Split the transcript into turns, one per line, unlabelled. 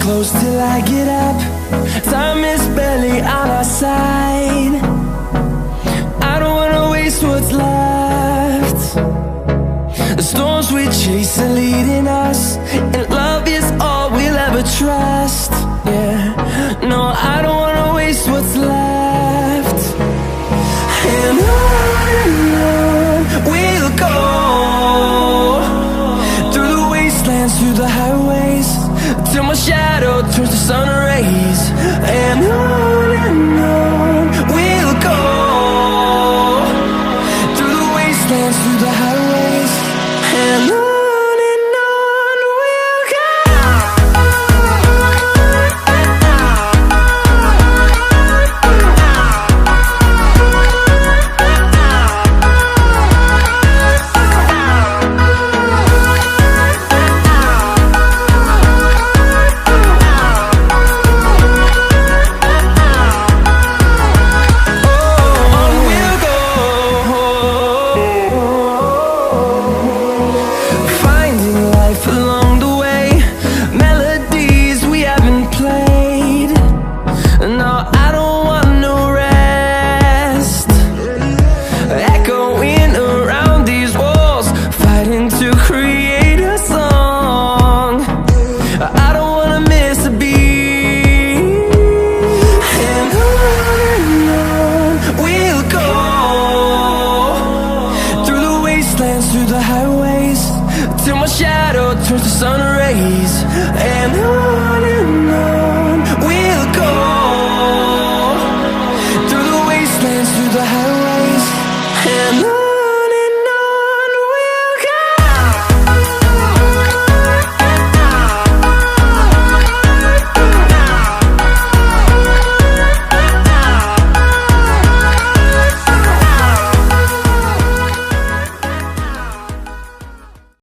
close till I get up. Time is barely on our side. I don't wanna waste what's left. The storms we chase are leading us.